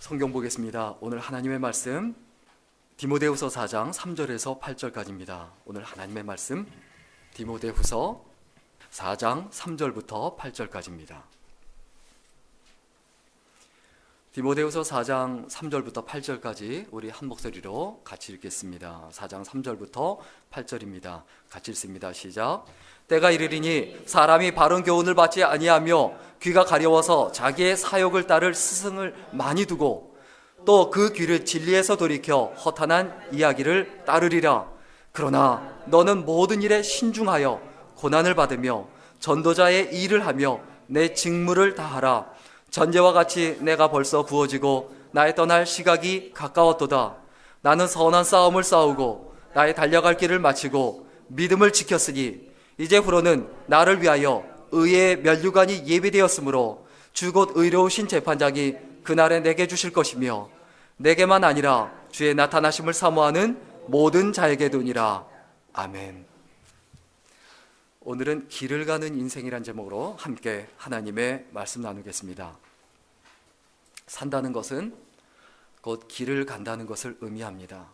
성경 보겠습니다. 오늘 하나님의 말씀 디모데후서 4장 3절에서 8절까지입니다. 오늘 하나님의 말씀 디모데후서 4장 3절부터 8절까지입니다. 디모데후서 4장 3절부터 8절까지 우리 한 목소리로 같이 읽겠습니다. 4장 3절부터 8절입니다. 같이 읽습니다. 시작. 때가 이르리니 사람이 바른 교훈을 받지 아니하며 귀가 가려워서 자기의 사욕을 따를 스승을 많이 두고 또 그 귀를 진리에서 돌이켜 허탄한 이야기를 따르리라. 그러나 너는 모든 일에 신중하여 고난을 받으며 전도자의 일을 하며 내 직무를 다하라. 전제와 같이 내가 벌써 부어지고 나의 떠날 시각이 가까웠도다. 나는 선한 싸움을 싸우고 나의 달려갈 길을 마치고 믿음을 지켰으니 이제후로는 나를 위하여 의의 면류관이 예비되었으므로 주 곧 의로우신 재판장이 그날에 내게 주실 것이며 내게만 아니라 주의 나타나심을 사모하는 모든 자에게도니라. 아멘. 오늘은 길을 가는 인생이란 제목으로 함께 하나님의 말씀 나누겠습니다. 산다는 것은 곧 길을 간다는 것을 의미합니다.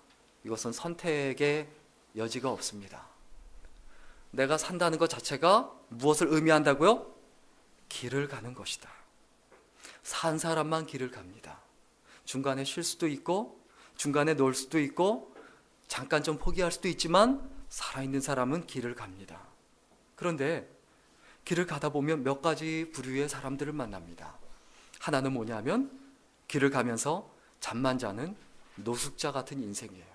이것은 선택의 여지가 없습니다. 내가 산다는 것 자체가 무엇을 의미한다고요? 길을 가는 것이다. 산 사람만 길을 갑니다. 중간에 쉴 수도 있고 중간에 놀 수도 있고 잠깐 좀 포기할 수도 있지만 살아있는 사람은 길을 갑니다. 그런데 길을 가다 보면 몇 가지 부류의 사람들을 만납니다. 하나는 뭐냐면 길을 가면서 잠만 자는 노숙자 같은 인생이에요.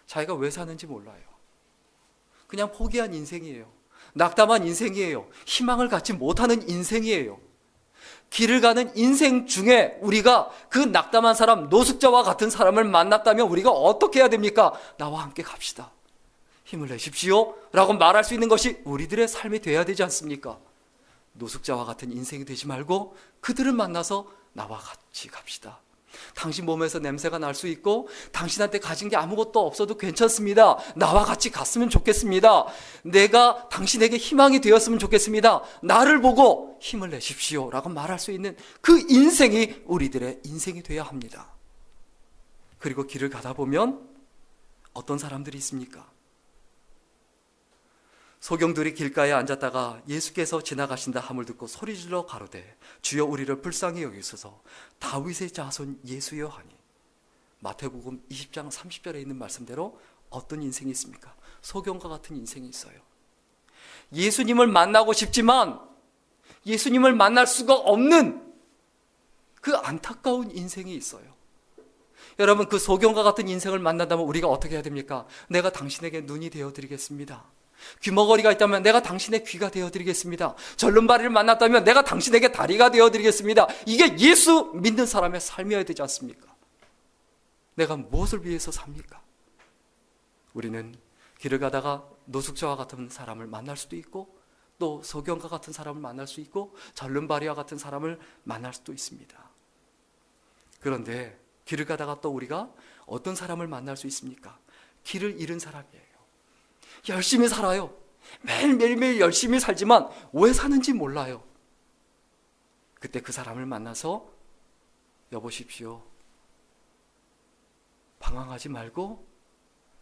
자기가 왜 사는지 몰라요. 그냥 포기한 인생이에요. 낙담한 인생이에요. 희망을 갖지 못하는 인생이에요. 길을 가는 인생 중에 우리가 그 낙담한 사람, 노숙자와 같은 사람을 만났다면 우리가 어떻게 해야 됩니까? 나와 함께 갑시다. 힘을 내십시오 라고 말할 수 있는 것이 우리들의 삶이 돼야 되지 않습니까? 노숙자와 같은 인생이 되지 말고 그들을 만나서 나와 같이 갑시다. 당신 몸에서 냄새가 날 수 있고 당신한테 가진 게 아무것도 없어도 괜찮습니다. 나와 같이 갔으면 좋겠습니다. 내가 당신에게 희망이 되었으면 좋겠습니다. 나를 보고 힘을 내십시오 라고 말할 수 있는 그 인생이 우리들의 인생이 되어야 합니다. 그리고 길을 가다 보면 어떤 사람들이 있습니까? 소경들이 길가에 앉았다가 예수께서 지나가신다 함을 듣고 소리질러 가로되 주여 우리를 불쌍히 여기소서. 다윗의 자손 예수여 하니. 마태복음 20장 30절에 있는 말씀대로 어떤 인생이 있습니까? 소경과 같은 인생이 있어요. 예수님을 만나고 싶지만 예수님을 만날 수가 없는 그 안타까운 인생이 있어요. 여러분, 그 소경과 같은 인생을 만난다면 우리가 어떻게 해야 됩니까? 내가 당신에게 눈이 되어드리겠습니다. 귀머거리가 있다면 내가 당신의 귀가 되어드리겠습니다. 절름발이를 만났다면 내가 당신에게 다리가 되어드리겠습니다. 이게 예수 믿는 사람의 삶이어야 되지 않습니까? 내가 무엇을 위해서 삽니까? 우리는 길을 가다가 노숙자와 같은 사람을 만날 수도 있고 또 소경과 같은 사람을 만날 수 있고 절름발이와 같은 사람을 만날 수도 있습니다. 그런데 길을 가다가 또 우리가 어떤 사람을 만날 수 있습니까? 길을 잃은 사람이에요. 열심히 살아요. 매일매일 열심히 살지만 왜 사는지 몰라요. 그때 그 사람을 만나서 여보십시오, 방황하지 말고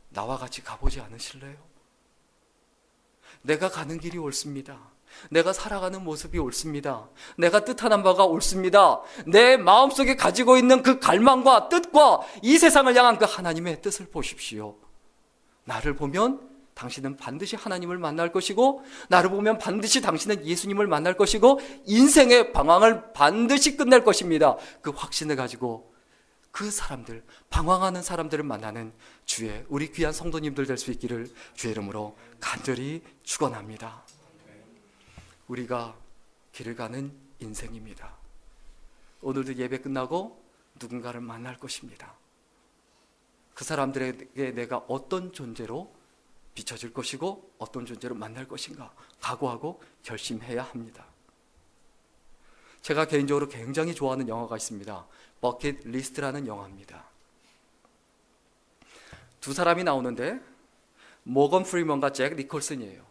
나와 같이 가보지 않으실래요? 내가 가는 길이 옳습니다. 내가 살아가는 모습이 옳습니다. 내가 뜻하는 바가 옳습니다. 내 마음속에 가지고 있는 그 갈망과 뜻과 이 세상을 향한 그 하나님의 뜻을 보십시오. 나를 보면 당신은 반드시 하나님을 만날 것이고 나를 보면 반드시 당신은 예수님을 만날 것이고 인생의 방황을 반드시 끝낼 것입니다. 그 확신을 가지고 그 사람들, 방황하는 사람들을 만나는 주의 우리 귀한 성도님들 될 수 있기를 주의 이름으로 간절히 축원합니다. 우리가 길을 가는 인생입니다. 오늘도 예배 끝나고 누군가를 만날 것입니다. 그 사람들에게 내가 어떤 존재로 비춰질 것이고 어떤 존재로 만날 것인가 각오하고 결심해야 합니다. 제가 개인적으로 굉장히 좋아하는 영화가 있습니다. 버킷 리스트라는 영화입니다. 두 사람이 나오는데 모건 프리먼과 잭 니콜슨이에요.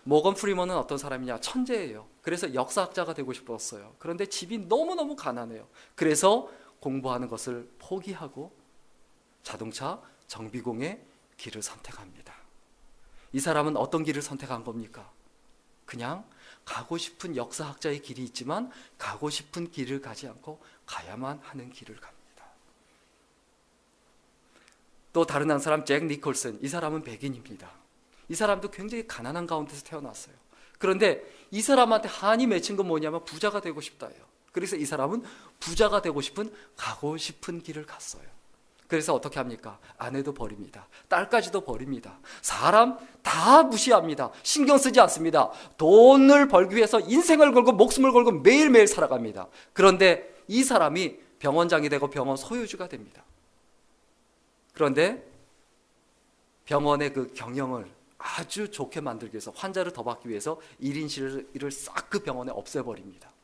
모건 프리먼은 어떤 사람이냐? 천재예요. 그래서 역사학자가 되고 싶었어요. 그런데 집이 너무너무 가난해요. 그래서 공부하는 것을 포기하고 자동차 정비공의 길을 선택합니다. 이 사람은 어떤 길을 선택한 겁니까? 그냥 가고 싶은 역사학자의 길이 있지만 가고 싶은 길을 가지 않고 가야만 하는 길을 갑니다. 또 다른 한 사람 잭 니콜슨, 이 사람은 백인입니다. 이 사람도 굉장히 가난한 가운데서 태어났어요. 그런데 이 사람한테 한이 맺힌 건 뭐냐면 부자가 되고 싶다예요. 그래서 이 사람은 부자가 되고 싶은 가고 싶은 길을 갔어요. 그래서 어떻게 합니까? 아내도 버립니다. 딸까지도 버립니다. 사람 다 무시합니다. 신경 쓰지 않습니다. 돈을 벌기 위해서 인생을 걸고 목숨을 걸고 매일매일 살아갑니다. 그런데 이 사람이 병원장이 되고 병원 소유주가 됩니다. 그런데 병원의 그 경영을 아주 좋게 만들기 위해서, 환자를 더 받기 위해서 1인실을 싹 그 병원에 없애버립니다.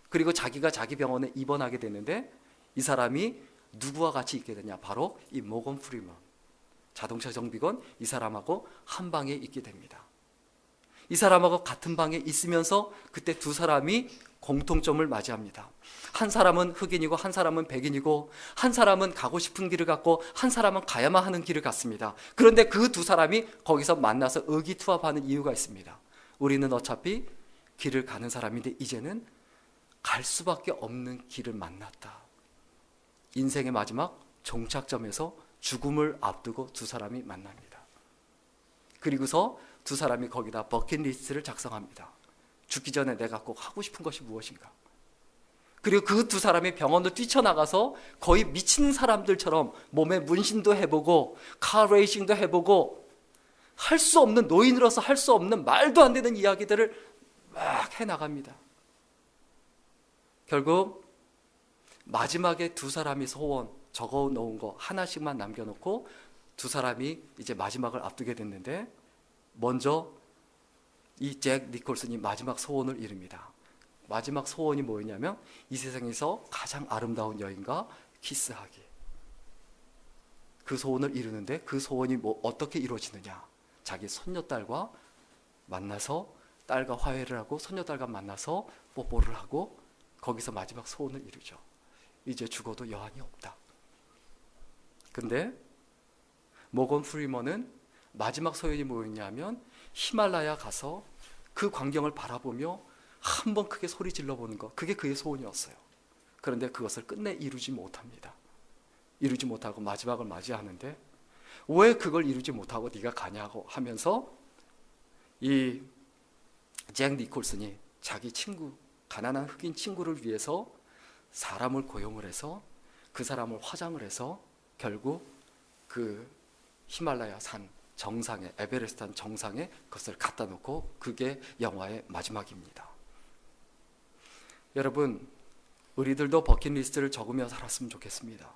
그리고 자기가 자기 병원에 입원하게 되는데 이 사람이 누구와 같이 있게 되냐? 바로 이 모건 프리먼, 자동차 정비건, 이 사람하고 한 방에 있게 됩니다. 이 사람하고 같은 방에 있으면서 그때 두 사람이 공통점을 맞이합니다. 한 사람은 흑인이고 한 사람은 백인이고, 한 사람은 가고 싶은 길을 갔고 한 사람은 가야만 하는 길을 갔습니다. 그런데 그 두 사람이 거기서 만나서 의기투합하는 이유가 있습니다. 우리는 어차피 길을 가는 사람인데 이제는 갈 수밖에 없는 길을 만났다. 인생의 마지막 종착점에서 죽음을 앞두고 두 사람이 만납니다. 그리고서 두 사람이 거기다 버킷리스트를 작성합니다. 죽기 전에 내가 꼭 하고 싶은 것이 무엇인가. 그리고 그 두 사람이 병원도 뛰쳐나가서 거의 미친 사람들처럼 몸에 문신도 해보고 카레이싱도 해보고 할 수 없는, 노인으로서 할 수 없는 말도 안 되는 이야기들을 막 해나갑니다. 결국 마지막에 두 사람이 소원 적어 놓은 거 하나씩만 남겨놓고 두 사람이 이제 마지막을 앞두게 됐는데, 먼저 이 잭 니콜슨이 마지막 소원을 이룹니다. 마지막 소원이 뭐였냐면 이 세상에서 가장 아름다운 여인과 키스하기. 그 소원을 이루는데 그 소원이 어떻게 이루어지느냐? 자기 손녀딸과 만나서 딸과 화해를 하고 손녀딸과 만나서 뽀뽀를 하고 거기서 마지막 소원을 이루죠. 이제 죽어도 여한이 없다. 근데 모건 프리먼은 마지막 소원이 뭐였냐면 히말라야 가서 그 광경을 바라보며 한번 크게 소리 질러보는 것, 그게 그의 소원이었어요. 그런데 그것을 끝내 이루지 못합니다. 이루지 못하고 마지막을 맞이하는데 왜 그걸 이루지 못하고 네가 가냐고 하면서 이 잭 니콜슨이 자기 친구, 가난한 흑인 친구를 위해서 사람을 고용을 해서 그 사람을 화장을 해서 결국 그 히말라야 산 정상에, 에베레스트 산 정상에 그것을 갖다 놓고, 그게 영화의 마지막입니다. 여러분, 우리들도 버킷리스트를 적으며 살았으면 좋겠습니다.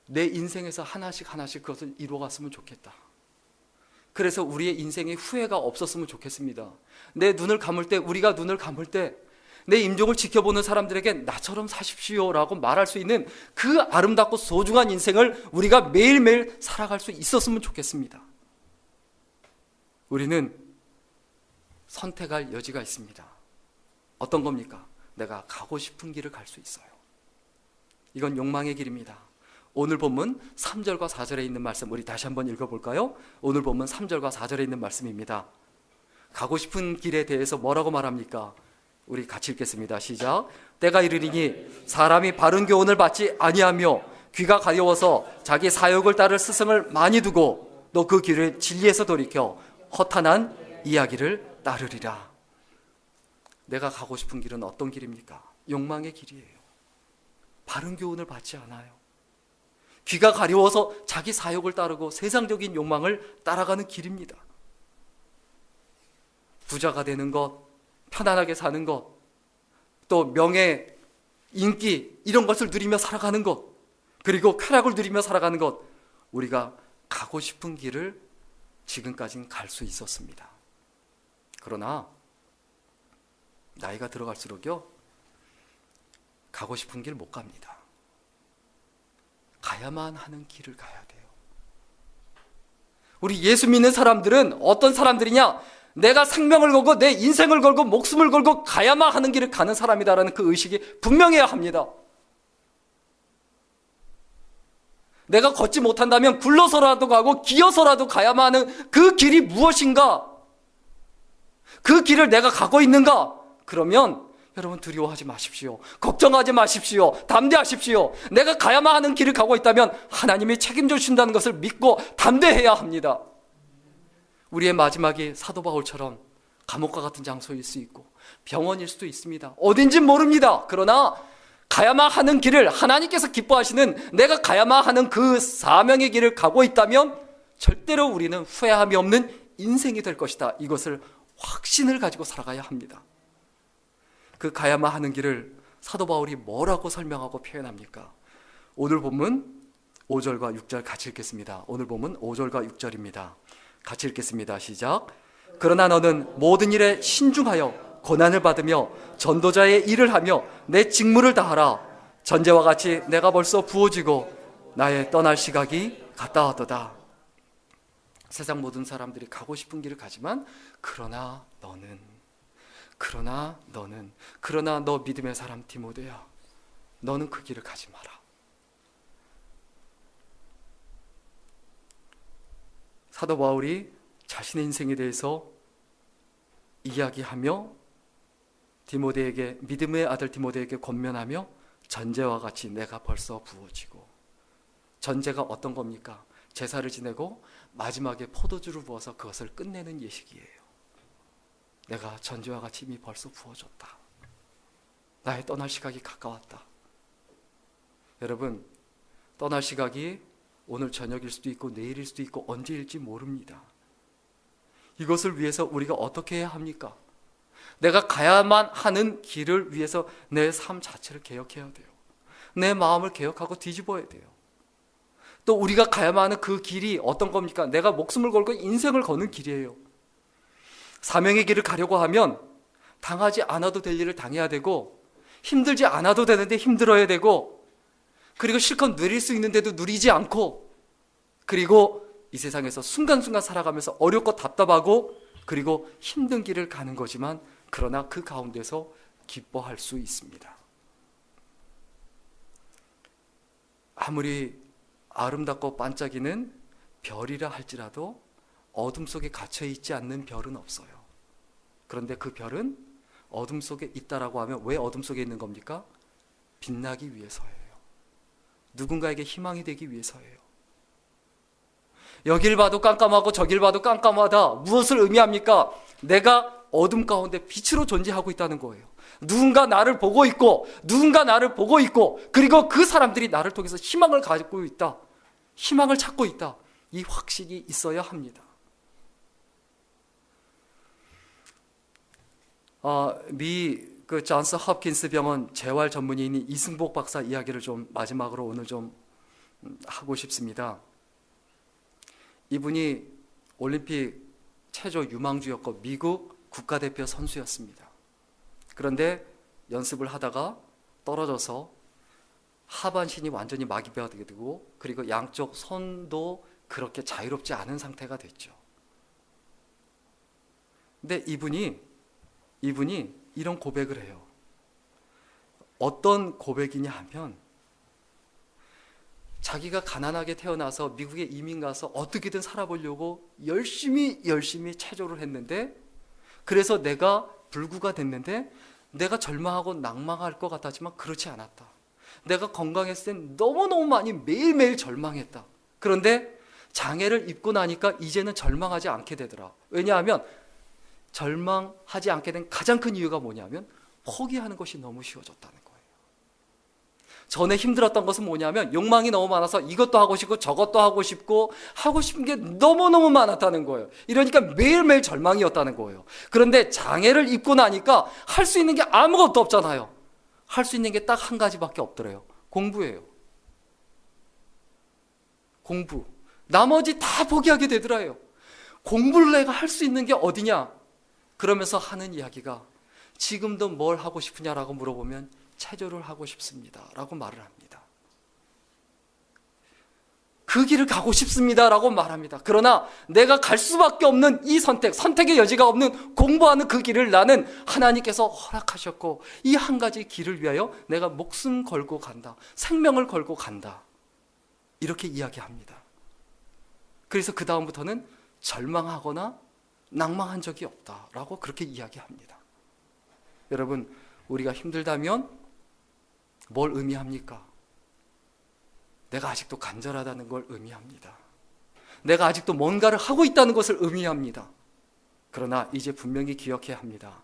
내 인생에서 하나씩 그것을 이루어갔으면 좋겠다. 그래서 우리의 인생에 후회가 없었으면 좋겠습니다. 내 눈을 감을 때, 우리가 눈을 감을 때 내 임종을 지켜보는 사람들에게 나처럼 사십시오라고 말할 수 있는 그 아름답고 소중한 인생을 우리가 매일매일 살아갈 수 있었으면 좋겠습니다. 우리는 선택할 여지가 있습니다. 어떤 겁니까? 내가 가고 싶은 길을 갈 수 있어요. 이건 욕망의 길입니다. 오늘 본문 3절과 4절에 있는 말씀 우리 다시 한번 읽어볼까요? 오늘 본문 3절과 4절에 있는 말씀입니다. 가고 싶은 길에 대해서 뭐라고 말합니까? 우리 같이 읽겠습니다. 시작. 때가 이르리니 사람이 바른 교훈을 받지 아니하며 귀가 가려워서 자기 사욕을 따를 스승을 많이 두고 너 그 길을 진리에서 돌이켜 허탄한 이야기를 따르리라. 내가 가고 싶은 길은 어떤 길입니까? 욕망의 길이에요. 바른 교훈을 받지 않아요. 귀가 가려워서 자기 사욕을 따르고 세상적인 욕망을 따라가는 길입니다. 부자가 되는 것, 편안하게 사는 것, 또 명예, 인기 이런 것을 누리며 살아가는 것, 그리고 쾌락을 누리며 살아가는 것, 우리가 가고 싶은 길을 지금까지는 갈 수 있었습니다. 그러나 나이가 들어갈수록요, 가고 싶은 길 못 갑니다. 가야만 하는 길을 가야 돼요. 우리 예수 믿는 사람들은 어떤 사람들이냐? 내가 생명을 걸고 내 인생을 걸고 목숨을 걸고 가야만 하는 길을 가는 사람이다라는 그 의식이 분명해야 합니다. 내가 걷지 못한다면 굴러서라도 가고 기어서라도 가야만 하는 그 길이 무엇인가? 그 길을 내가 가고 있는가? 그러면 여러분 두려워하지 마십시오. 걱정하지 마십시오. 담대하십시오. 내가 가야만 하는 길을 가고 있다면 하나님이 책임져 주신다는 것을 믿고 담대해야 합니다. 우리의 마지막이 사도 바울처럼 감옥과 같은 장소일 수 있고 병원일 수도 있습니다. 어딘진 모릅니다. 그러나 가야만 하는 길을 하나님께서 기뻐하시는 내가 가야만 하는 그 사명의 길을 가고 있다면 절대로 우리는 후회함이 없는 인생이 될 것이다. 이것을 확신을 가지고 살아가야 합니다. 그 가야만 하는 길을 사도 바울이 뭐라고 설명하고 표현합니까? 오늘 본문 5절과 6절 같이 읽겠습니다. 오늘 본문 5절과 6절입니다. 같이 읽겠습니다. 시작. 그러나 너는 모든 일에 신중하여 고난을 받으며 전도자의 일을 하며 내 직무를 다하라. 전제와 같이 내가 벌써 부어지고 나의 떠날 시각이 가까웠도다. 세상 모든 사람들이 가고 싶은 길을 가지만 그러나 너 믿음의 사람 디모데야, 너는 그 길을 가지 마라. 사도 바울이 자신의 인생에 대해서 이야기하며 디모데에게, 믿음의 아들 디모데에게 권면하며 전제와 같이 내가 벌써 부어지고, 전제가 어떤 겁니까? 제사를 지내고 마지막에 포도주를 부어서 그것을 끝내는 예식이에요. 내가 전제와 같이 이미 벌써 부어졌다. 나의 떠날 시각이 가까웠다. 여러분, 떠날 시각이 오늘 저녁일 수도 있고 내일일 수도 있고 언제일지 모릅니다. 이것을 위해서 우리가 어떻게 해야 합니까? 내가 가야만 하는 길을 위해서 내 삶 자체를 개혁해야 돼요. 내 마음을 개혁하고 뒤집어야 돼요. 또 우리가 가야만 하는 그 길이 어떤 겁니까? 내가 목숨을 걸고 인생을 거는 길이에요. 사명의 길을 가려고 하면 당하지 않아도 될 일을 당해야 되고, 힘들지 않아도 되는데 힘들어야 되고, 그리고 실컷 누릴 수 있는데도 누리지 않고, 그리고 이 세상에서 순간순간 살아가면서 어렵고 답답하고 그리고 힘든 길을 가는 거지만, 그러나 그 가운데서 기뻐할 수 있습니다. 아무리 아름답고 반짝이는 별이라 할지라도 어둠 속에 갇혀 있지 않는 별은 없어요. 그런데 그 별은 어둠 속에 있다라고 하면 왜 어둠 속에 있는 겁니까? 빛나기 위해서예요. 누군가에게 희망이 되기 위해서예요. 여길 봐도 깜깜하고 저길 봐도 깜깜하다. 무엇을 의미합니까? 내가 어둠 가운데 빛으로 존재하고 있다는 거예요. 누군가 나를 보고 있고, 그리고 그 사람들이 나를 통해서 희망을 가지고 있다. 희망을 찾고 있다. 이 확신이 있어야 합니다. 그 존스 홉킨스 병원 재활 전문의인 이승복 박사 이야기를 좀 마지막으로 오늘 좀 하고 싶습니다. 이분이 올림픽 체조 유망주였고 미국 국가대표 선수였습니다. 그런데 연습을 하다가 떨어져서 하반신이 완전히 마비가 되고, 그리고 양쪽 손도 그렇게 자유롭지 않은 상태가 됐죠. 근데 이분이 이런 고백을 해요. 어떤 고백이냐 하면, 자기가 가난하게 태어나서 미국에 이민 가서 어떻게든 살아보려고 열심히 체조를 했는데, 그래서 내가 불구가 됐는데 내가 절망하고 낭망할 것 같았지만 그렇지 않았다. 내가 건강했을 땐 너무너무 많이 매일매일 절망했다. 그런데 장애를 입고 나니까 이제는 절망하지 않게 되더라. 왜냐하면 절망하지 않게 된 가장 큰 이유가 뭐냐면 포기하는 것이 너무 쉬워졌다는 거예요. 전에 힘들었던 것은 뭐냐면 욕망이 너무 많아서 이것도 하고 싶고 저것도 하고 싶고 하고 싶은 게 너무너무 많았다는 거예요. 이러니까 매일매일 절망이었다는 거예요. 그런데 장애를 입고 나니까 할 수 있는 게 아무것도 없잖아요. 할 수 있는 게 딱 한 가지밖에 없더래요. 공부예요. 공부. 나머지 다 포기하게 되더라요. 공부를 내가 할 수 있는 게 어디냐? 그러면서 하는 이야기가, 지금도 뭘 하고 싶으냐라고 물어보면 체조를 하고 싶습니다 라고 말을 합니다. 그 길을 가고 싶습니다 라고 말합니다. 그러나 내가 갈 수밖에 없는 이 선택의 여지가 없는 공부하는 그 길을 나는 하나님께서 허락하셨고, 이 한 가지 길을 위하여 내가 목숨 걸고 간다, 생명을 걸고 간다. 이렇게 이야기합니다. 그래서 그 다음부터는 절망하거나 낭망한 적이 없다라고 그렇게 이야기합니다. 여러분, 우리가 힘들다면 뭘 의미합니까? 내가 아직도 간절하다는 걸 의미합니다. 내가 아직도 뭔가를 하고 있다는 것을 의미합니다. 그러나 이제 분명히 기억해야 합니다.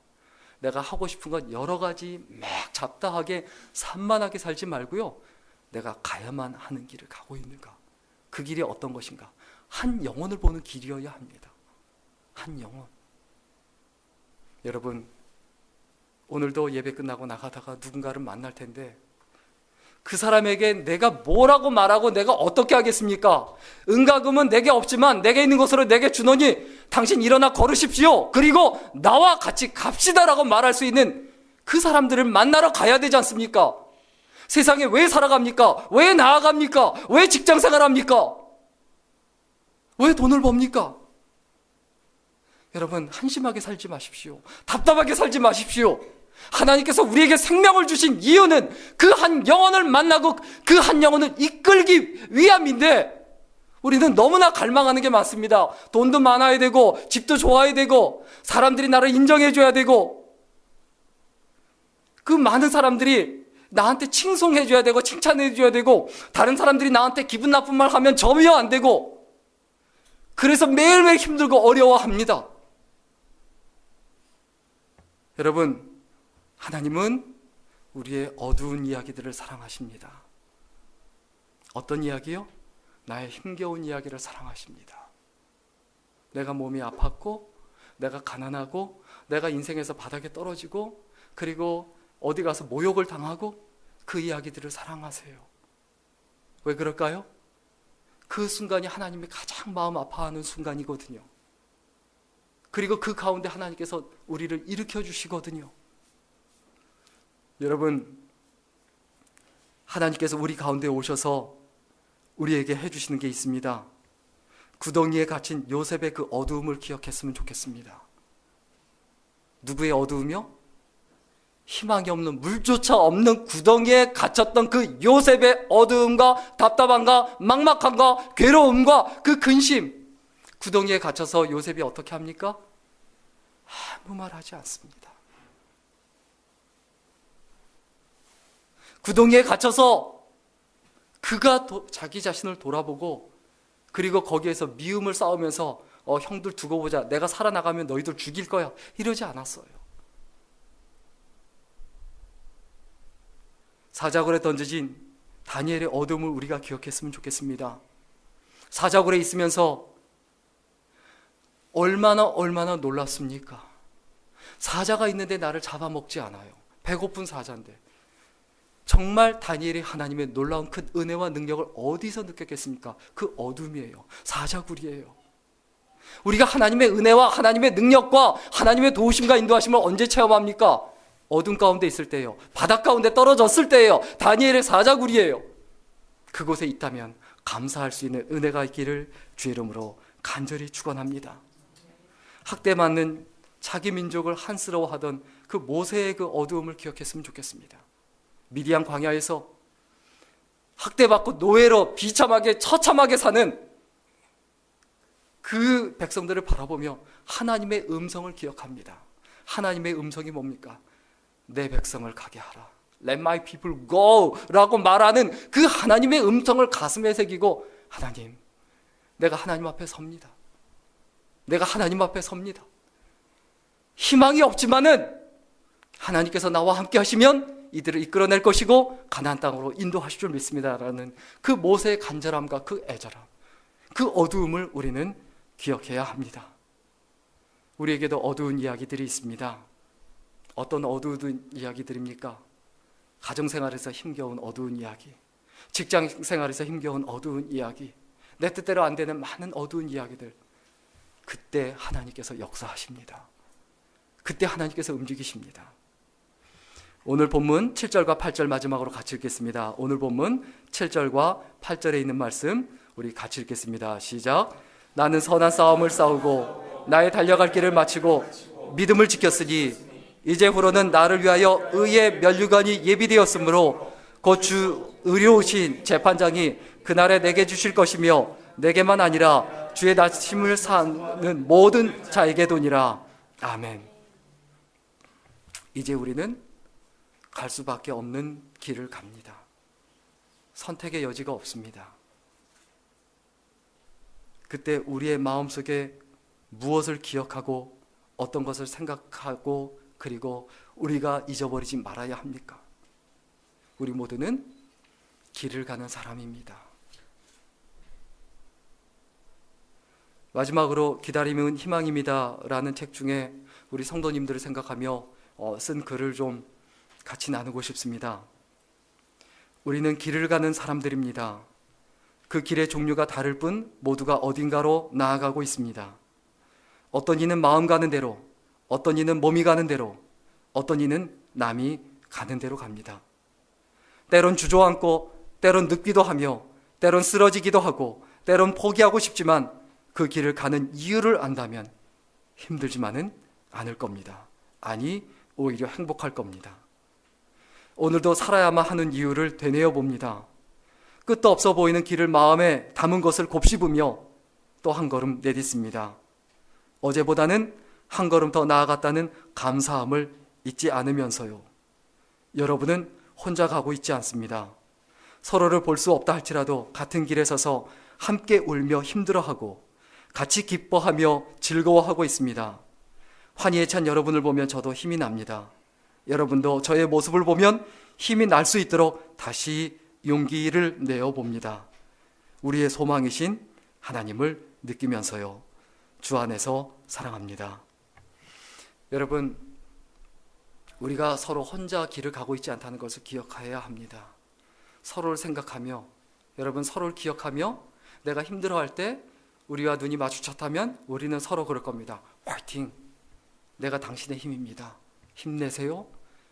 내가 하고 싶은 건 여러 가지 막 잡다하게 산만하게 살지 말고요, 내가 가야만 하는 길을 가고 있는가, 그 길이 어떤 것인가, 한 영혼을 보는 길이어야 합니다. 한 영혼. 여러분, 오늘도 예배 끝나고 나가다가 누군가를 만날 텐데 그 사람에게 내가 뭐라고 말하고 내가 어떻게 하겠습니까? 은과금은 내게 없지만 내게 있는 것으로 내게 주노니 당신 일어나 걸으십시오, 그리고 나와 같이 갑시다라고 말할 수 있는 그 사람들을 만나러 가야 되지 않습니까? 세상에 왜 살아갑니까? 왜 나아갑니까? 왜 직장생활 합니까? 왜 돈을 법니까? 여러분, 한심하게 살지 마십시오. 답답하게 살지 마십시오. 하나님께서 우리에게 생명을 주신 이유는 그 한 영혼을 만나고 그 한 영혼을 이끌기 위함인데, 우리는 너무나 갈망하는 게 많습니다. 돈도 많아야 되고, 집도 좋아야 되고, 사람들이 나를 인정해 줘야 되고, 그 많은 사람들이 나한테 칭송해 줘야 되고, 칭찬해 줘야 되고, 다른 사람들이 나한테 기분 나쁜 말 하면 점이어 안 되고, 그래서 매일매일 힘들고 어려워합니다. 여러분, 하나님은 우리의 어두운 이야기들을 사랑하십니다. 어떤 이야기요? 나의 힘겨운 이야기를 사랑하십니다. 내가 몸이 아팠고, 내가 가난하고, 내가 인생에서 바닥에 떨어지고, 그리고 어디 가서 모욕을 당하고, 그 이야기들을 사랑하세요. 왜 그럴까요? 그 순간이 하나님이 가장 마음 아파하는 순간이거든요. 그리고 그 가운데 하나님께서 우리를 일으켜 주시거든요. 여러분, 하나님께서 우리 가운데 오셔서 우리에게 해주시는 게 있습니다. 구덩이에 갇힌 요셉의 그 어두움을 기억했으면 좋겠습니다. 누구의 어두움이요? 희망이 없는, 물조차 없는 구덩이에 갇혔던 그 요셉의 어두움과 답답함과 막막함과 괴로움과 그 근심. 구덩이에 갇혀서 요셉이 어떻게 합니까? 아무 말 하지 않습니다. 구덩이에 갇혀서 그가 자기 자신을 돌아보고, 그리고 거기에서 미움을 쌓으면서 형들 두고 보자, 내가 살아나가면 너희들 죽일 거야, 이러지 않았어요. 사자굴에 던져진 다니엘의 어둠을 우리가 기억했으면 좋겠습니다. 사자굴에 있으면서 얼마나 놀랐습니까? 사자가 있는데 나를 잡아먹지 않아요. 배고픈 사자인데. 정말 다니엘이 하나님의 놀라운 큰 은혜와 능력을 어디서 느꼈겠습니까? 그 어둠이에요. 사자굴이에요. 우리가 하나님의 은혜와 하나님의 능력과 하나님의 도우심과 인도하심을 언제 체험합니까? 어둠 가운데 있을 때예요. 바닥 가운데 떨어졌을 때예요. 다니엘의 사자굴이에요. 그곳에 있다면 감사할 수 있는 은혜가 있기를 주의 이름으로 간절히 축원합니다. 학대받는 자기 민족을 한스러워하던 그 모세의 그 어두움을 기억했으면 좋겠습니다. 미디안 광야에서 학대받고 노예로 비참하게 처참하게 사는 그 백성들을 바라보며 하나님의 음성을 기억합니다. 하나님의 음성이 뭡니까? 내 백성을 가게 하라. Let my people go 라고 말하는 그 하나님의 음성을 가슴에 새기고, 하나님, 내가 하나님 앞에 섭니다. 내가 하나님 앞에 섭니다. 희망이 없지만은 하나님께서 나와 함께 하시면 이들을 이끌어낼 것이고 가나안 땅으로 인도하실 줄 믿습니다라는 그 모세의 간절함과 그 애절함, 그 어두움을 우리는 기억해야 합니다. 우리에게도 어두운 이야기들이 있습니다. 어떤 어두운 이야기들입니까? 가정생활에서 힘겨운 어두운 이야기, 직장생활에서 힘겨운 어두운 이야기, 내 뜻대로 안 되는 많은 어두운 이야기들. 그때 하나님께서 역사하십니다. 그때 하나님께서 움직이십니다. 오늘 본문 7절과 8절 마지막으로 같이 읽겠습니다. 오늘 본문 7절과 8절에 있는 말씀 우리 같이 읽겠습니다. 시작. 나는 선한 싸움을 싸우고 나의 달려갈 길을 마치고 믿음을 지켰으니 이제후로는 나를 위하여 의의 면류관이 예비되었으므로 곧 주 의로우신 재판장이 그날에 내게 주실 것이며 내게만 아니라 주의 다심을 사는 모든 자에게도니라. 아멘. 이제 우리는 갈 수밖에 없는 길을 갑니다. 선택의 여지가 없습니다. 그때 우리의 마음속에 무엇을 기억하고 어떤 것을 생각하고 그리고 우리가 잊어버리지 말아야 합니까? 우리 모두는 길을 가는 사람입니다. 마지막으로 기다림은 희망입니다 라는 책 중에 우리 성도님들을 생각하며 쓴 글을 좀 같이 나누고 싶습니다. 우리는 길을 가는 사람들입니다. 그 길의 종류가 다를 뿐 모두가 어딘가로 나아가고 있습니다. 어떤 이는 마음 가는 대로, 어떤 이는 몸이 가는 대로, 어떤 이는 남이 가는 대로 갑니다. 때론 주저앉고 때론 늙기도 하며 때론 쓰러지기도 하고 때론 포기하고 싶지만 그 길을 가는 이유를 안다면 힘들지만은 않을 겁니다. 아니, 오히려 행복할 겁니다. 오늘도 살아야만 하는 이유를 되뇌어 봅니다. 끝도 없어 보이는 길을 마음에 담은 것을 곱씹으며 또 한 걸음 내딛습니다. 어제보다는 한 걸음 더 나아갔다는 감사함을 잊지 않으면서요. 여러분은 혼자 가고 있지 않습니다. 서로를 볼 수 없다 할지라도 같은 길에 서서 함께 울며 힘들어하고 같이 기뻐하며 즐거워하고 있습니다. 환희에 찬 여러분을 보면 저도 힘이 납니다. 여러분도 저의 모습을 보면 힘이 날 수 있도록 다시 용기를 내어 봅니다. 우리의 소망이신 하나님을 느끼면서요. 주 안에서 사랑합니다. 여러분, 우리가 서로 혼자 길을 가고 있지 않다는 것을 기억해야 합니다. 서로를 생각하며, 여러분 서로를 기억하며 내가 힘들어할 때 우리와 눈이 마주쳤다면 우리는 서로 그럴 겁니다. 화이팅! 내가 당신의 힘입니다. 힘내세요.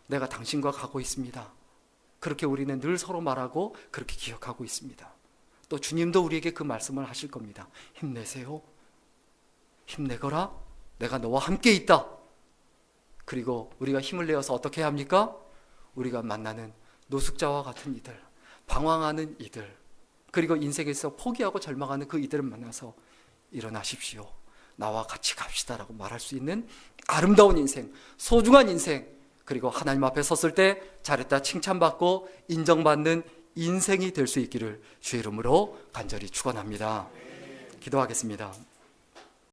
내가 당신과 가고 있습니다. 그렇게 우리는 늘 서로 말하고 그렇게 기억하고 있습니다. 또 주님도 우리에게 그 말씀을 하실 겁니다. 힘내세요. 힘내거라. 내가 너와 함께 있다. 그리고 우리가 힘을 내어서 어떻게 해야 합니까? 우리가 만나는 노숙자와 같은 이들, 방황하는 이들, 그리고 인생에서 포기하고 절망하는 그 이들을 만나서 일어나십시오. 나와 같이 갑시다라고 말할 수 있는 아름다운 인생, 소중한 인생, 그리고 하나님 앞에 섰을 때 잘했다 칭찬받고 인정받는 인생이 될 수 있기를 주의 이름으로 간절히 축원합니다. 기도하겠습니다.